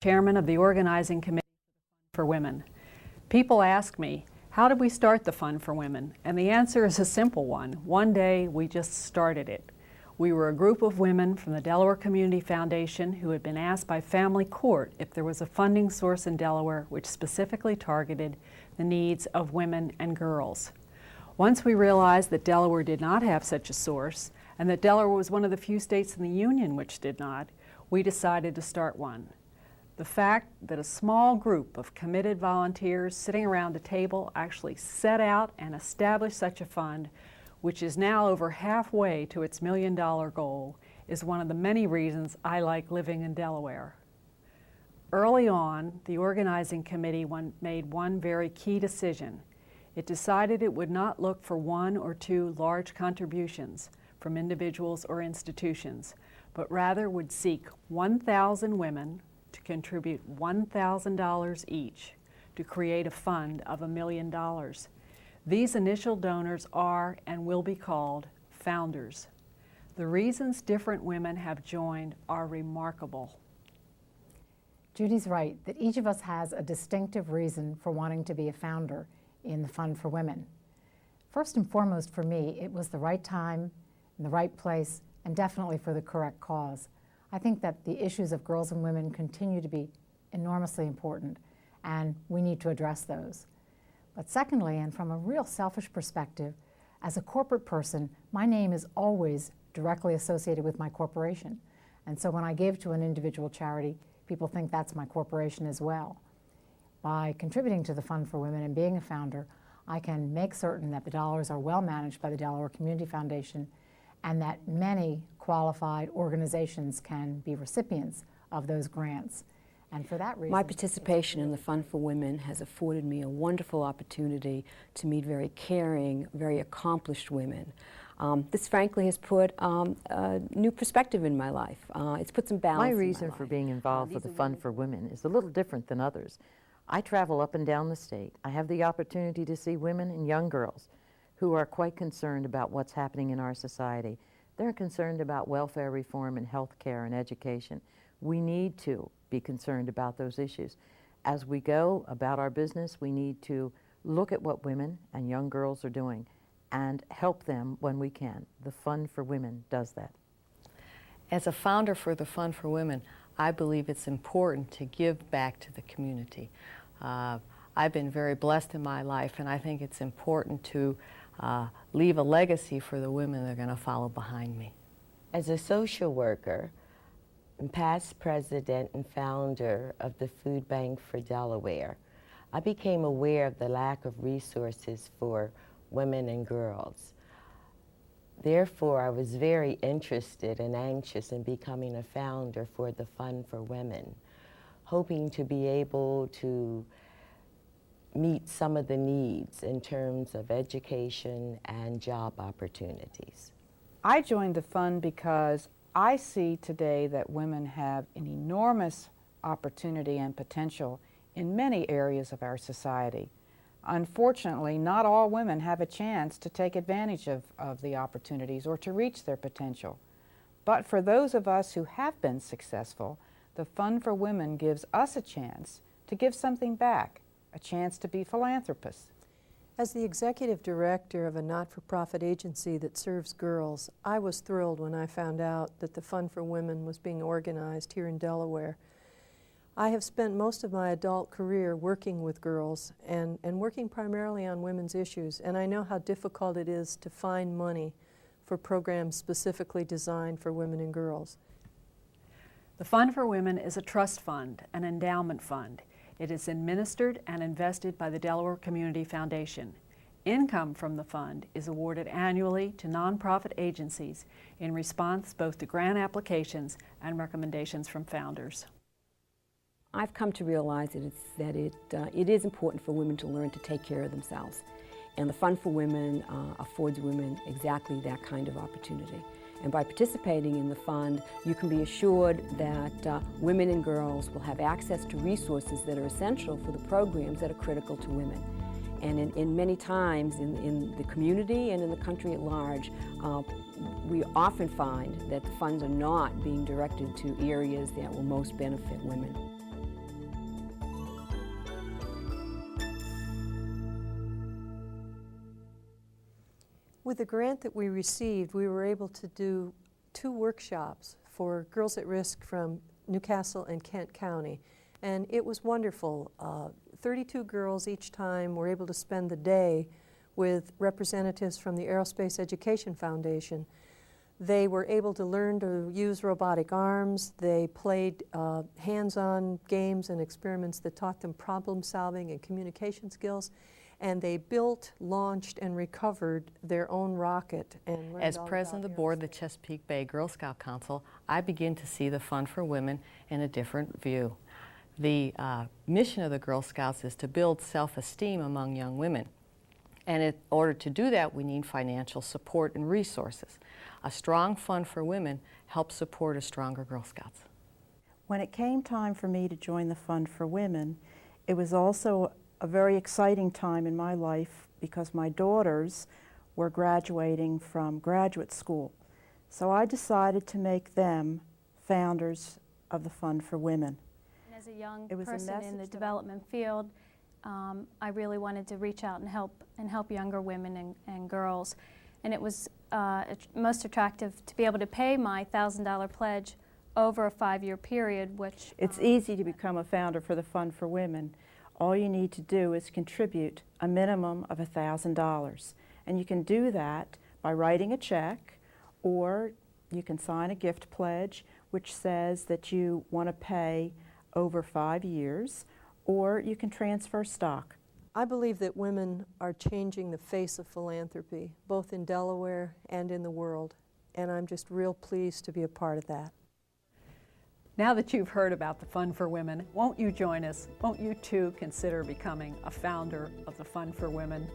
Chairman of the Organizing Committee for Women. People ask me, how did we start the Fund for Women? And the answer is a simple one. One day we just started it. We were a group of women from the Delaware Community Foundation who had been asked by Family Court if there was a funding source in Delaware which specifically targeted the needs of women and girls. Once we realized that Delaware did not have such a source, and that Delaware was one of the few states in the Union which did not, we decided to start one. The fact that a small group of committed volunteers sitting around a table actually set out and established such a fund, which is now over halfway to its $1 million goal, is one of the many reasons I like living in Delaware. Early on, the organizing committee made one very key decision. It decided it would not look for one or two large contributions from individuals or institutions, but rather would seek 1,000 women to contribute $1,000 each to create a fund of $1 million. These initial donors are and will be called founders. The reasons different women have joined are remarkable. Judy's right that each of us has a distinctive reason for wanting to be a founder in the Fund for Women. First and foremost for me, it was the right time, in the right place, and definitely for the correct cause. I think that the issues of girls and women continue to be enormously important, and we need to address those. But secondly, and from a real selfish perspective, as a corporate person, my name is always directly associated with my corporation. And so when I give to an individual charity, people think that's my corporation as well. By contributing to the Fund for Women and being a founder, I can make certain that the dollars are well managed by the Delaware Community Foundation and that many qualified organizations can be recipients of those grants. And for that reason, my participation in the Fund for Women has afforded me a wonderful opportunity to meet very caring, very accomplished women. This frankly has put a new perspective in my life. It's put some balance in my life. My reason for being involved with the Fund for Women is a little different than others. I travel up and down the state. I have the opportunity to see women and young girls who are quite concerned about what's happening in our society. They're concerned about welfare reform and health care and education. We need to be concerned about those issues. As we go about our business, we need to look at what women and young girls are doing and help them when we can. The Fund for Women does that. As a founder for the Fund for Women, I believe it's important to give back to the community. I've been very blessed in my life, and I think it's important to leave a legacy for the women that are going to follow behind me. As a social worker and past president and founder of the Food Bank for Delaware, I became aware of the lack of resources for women and girls. Therefore, I was very interested and anxious in becoming a founder for the Fund for Women, hoping to be able to meet some of the needs in terms of education and job opportunities. I joined the fund because I see today that women have an enormous opportunity and potential in many areas of our society. Unfortunately, not all women have a chance to take advantage of the opportunities or to reach their potential. But for those of us who have been successful, the Fund for Women gives us a chance to give something back, a chance to be philanthropists. As the executive director of a not-for-profit agency that serves girls, I was thrilled when I found out that the Fund for Women was being organized here in Delaware. I have spent most of my adult career working with girls and working primarily on women's issues, and I know how difficult it is to find money for programs specifically designed for women and girls. The Fund for Women is a trust fund, an endowment fund. It is administered and invested by the Delaware Community Foundation. Income from the fund is awarded annually to nonprofit agencies in response both to grant applications and recommendations from founders. I've come to realize that it is important for women to learn to take care of themselves. And the Fund for Women affords women exactly that kind of opportunity. And by participating in the fund, you can be assured that women and girls will have access to resources that are essential for the programs that are critical to women. And in many times in the community and in the country at large, we often find that the funds are not being directed to areas that will most benefit women. With the grant that we received, we were able to do 2 workshops for girls at risk from Newcastle and Kent County. And it was wonderful. 32 girls each time were able to spend the day with representatives from the Aerospace Education Foundation. They were able to learn to use robotic arms. They played hands-on games and experiments that taught them problem solving and communication skills. And they built, launched, and recovered their own rocket. And As president of the board of the Chesapeake Bay Girl Scout Council, I begin to see the Fund for Women in a different view. The mission of the Girl Scouts is to build self-esteem among young women. And in order to do that, we need financial support and resources. A strong Fund for Women helps support a stronger Girl Scouts. When it came time for me to join the Fund for Women, it was also a very exciting time in my life because my daughters were graduating from graduate school. So I decided to make them founders of the Fund for Women. As a young It was a person in the message development field, I really wanted to reach out and help younger women and girls. And it was most attractive to be able to pay my $1,000 pledge over a 5-year period, which... It's easy to become a founder for the Fund for Women. All you need to do is contribute a minimum of $1,000. And you can do that by writing a check, or you can sign a gift pledge which says that you want to pay over 5 years, or you can transfer stock. I believe that women are changing the face of philanthropy, both in Delaware and in the world. And I'm just real pleased to be a part of that. Now that you've heard about the Fund for Women, won't you join us? Won't you too consider becoming a founder of the Fund for Women?